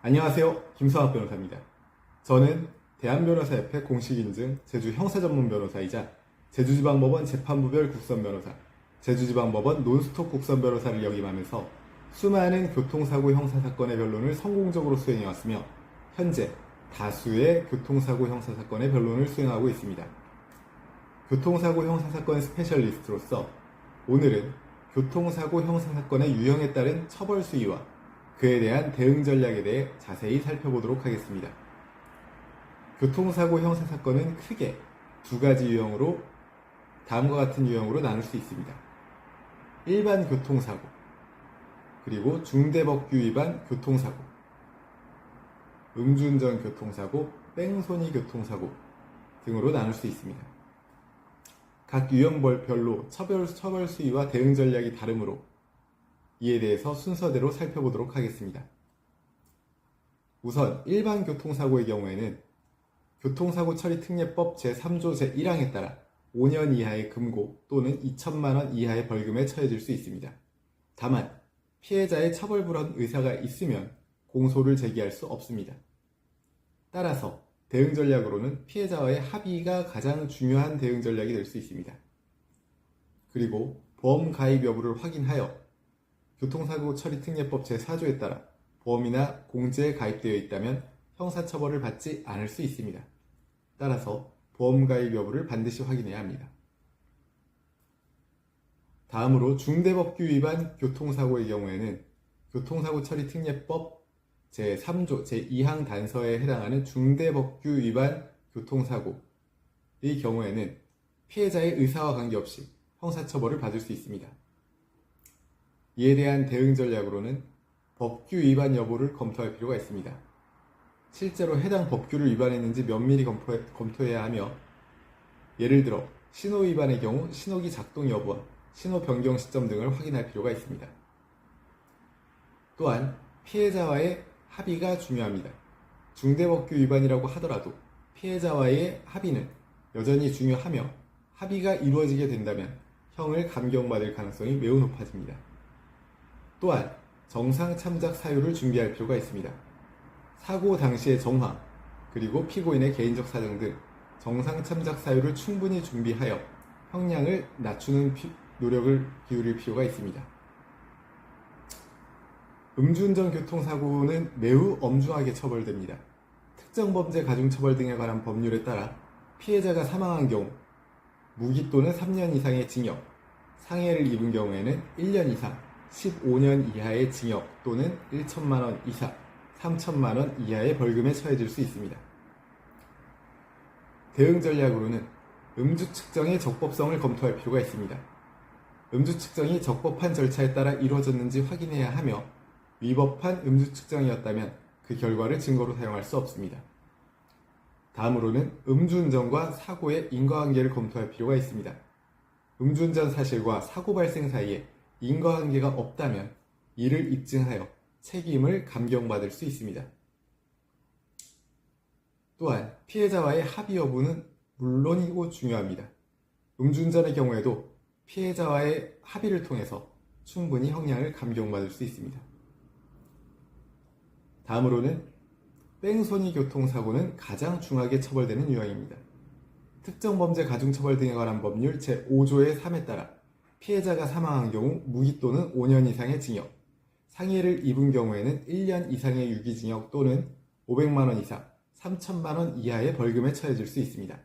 안녕하세요. 김성학 변호사입니다. 저는 대한변호사협회 공식인증 제주형사전문변호사이자 제주지방법원 재판부별 국선변호사, 제주지방법원 논스톱 국선변호사를 역임하면서 수많은 교통사고 형사사건의 변론을 성공적으로 수행해왔으며 현재 다수의 교통사고 형사사건의 변론을 수행하고 있습니다. 교통사고 형사사건 스페셜리스트로서 오늘은 교통사고 형사사건의 유형에 따른 처벌 수위와 그에 대한 대응 전략에 대해 자세히 살펴보도록 하겠습니다. 교통사고 형사사건은 크게 두 가지 유형으로 다음과 같은 유형으로 나눌 수 있습니다. 일반 교통사고, 그리고 중대법규 위반 교통사고, 음주운전 교통사고, 뺑소니 교통사고 등으로 나눌 수 있습니다. 각 유형별로 처벌 수위와 대응 전략이 다르므로 이에 대해서 순서대로 살펴보도록 하겠습니다. 우선 일반 교통사고의 경우에는 교통사고 처리 특례법 제3조 제1항에 따라 5년 이하의 금고 또는 2천만 원 이하의 벌금에 처해질 수 있습니다. 다만 피해자의 처벌불원 의사가 있으면 공소를 제기할 수 없습니다. 따라서 대응 전략으로는 피해자와의 합의가 가장 중요한 대응 전략이 될 수 있습니다. 그리고 보험 가입 여부를 확인하여 교통사고 처리 특례법 제4조에 따라 보험이나 공제에 가입되어 있다면 형사처벌을 받지 않을 수 있습니다. 따라서 보험 가입 여부를 반드시 확인해야 합니다. 다음으로 중대법규 위반 교통사고의 경우에는 교통사고 처리 특례법 제3조 제2항 단서에 해당하는 중대법규 위반 교통사고의 경우에는 피해자의 의사와 관계없이 형사처벌을 받을 수 있습니다. 이에 대한 대응 전략으로는 법규 위반 여부를 검토할 필요가 있습니다. 실제로 해당 법규를 위반했는지 면밀히 검토해야 하며, 예를 들어 신호 위반의 경우 신호기 작동 여부와 신호 변경 시점 등을 확인할 필요가 있습니다. 또한 피해자와의 합의가 중요합니다. 중대법규 위반이라고 하더라도 피해자와의 합의는 여전히 중요하며 합의가 이루어지게 된다면 형을 감경받을 가능성이 매우 높아집니다. 또한 정상 참작 사유를 준비할 필요가 있습니다. 사고 당시의 정황, 그리고 피고인의 개인적 사정 등 정상 참작 사유를 충분히 준비하여 형량을 낮추는 노력을 기울일 필요가 있습니다. 음주운전 교통사고는 매우 엄중하게 처벌됩니다. 특정범죄 가중처벌 등에 관한 법률에 따라 피해자가 사망한 경우 무기 또는 3년 이상의 징역, 상해를 입은 경우에는 1년 이상 15년 이하의 징역 또는 1천만 원 이상 3천만 원 이하의 벌금에 처해질 수 있습니다. 대응 전략으로는 음주 측정의 적법성을 검토할 필요가 있습니다. 음주 측정이 적법한 절차에 따라 이루어졌는지 확인해야 하며 위법한 음주 측정이었다면 그 결과를 증거로 사용할 수 없습니다. 다음으로는 음주운전과 사고의 인과관계를 검토할 필요가 있습니다. 음주운전 사실과 사고 발생 사이에 인과관계가 없다면 이를 입증하여 책임을 감경받을 수 있습니다. 또한 피해자와의 합의 여부는 물론이고 중요합니다. 음주운전의 경우에도 피해자와의 합의를 통해서 충분히 형량을 감경받을 수 있습니다. 다음으로는 뺑소니 교통사고는 가장 중하게 처벌되는 유형입니다. 특정범죄 가중처벌 등에 관한 법률 제5조의 3에 따라 피해자가 사망한 경우 무기 또는 5년 이상의 징역, 상해를 입은 경우에는 1년 이상의 유기징역 또는 500만 원 이상 3천만 원 이하의 벌금에 처해질 수 있습니다.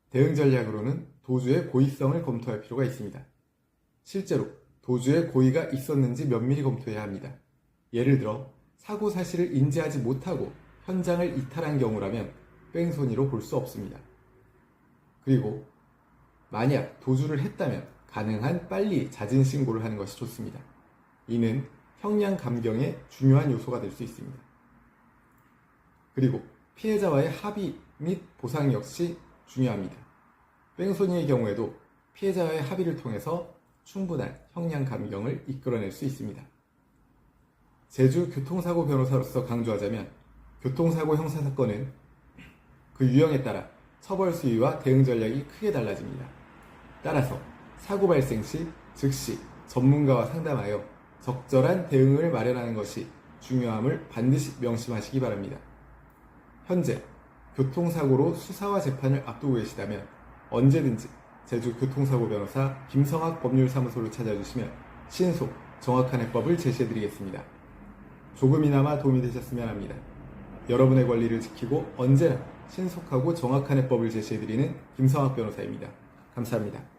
대응 전략으로는 도주의 고의성을 검토할 필요가 있습니다. 실제로 도주의 고의가 있었는지 면밀히 검토해야 합니다. 예를 들어 사고 사실을 인지하지 못하고 현장을 이탈한 경우라면 뺑소니로 볼 수 없습니다. 그리고 만약 도주를 했다면 가능한 빨리 자진 신고를 하는 것이 좋습니다. 이는 형량 감경의 중요한 요소가 될 수 있습니다. 그리고 피해자와의 합의 및 보상 역시 중요합니다. 뺑소니의 경우에도 피해자와의 합의를 통해서 충분한 형량 감경을 이끌어낼 수 있습니다. 제주 교통사고 변호사로서 강조하자면 교통사고 형사사건은 그 유형에 따라 처벌 수위와 대응 전략이 크게 달라집니다. 따라서 사고 발생 시 즉시 전문가와 상담하여 적절한 대응을 마련하는 것이 중요함을 반드시 명심하시기 바랍니다. 현재 교통사고로 수사와 재판을 앞두고 계시다면 언제든지 제주교통사고 변호사 김성학 법률사무소를 찾아주시면 신속, 정확한 해법을 제시해드리겠습니다. 조금이나마 도움이 되셨으면 합니다. 여러분의 권리를 지키고 언제나 신속하고 정확한 해법을 제시해드리는 김성학 변호사입니다. 감사합니다.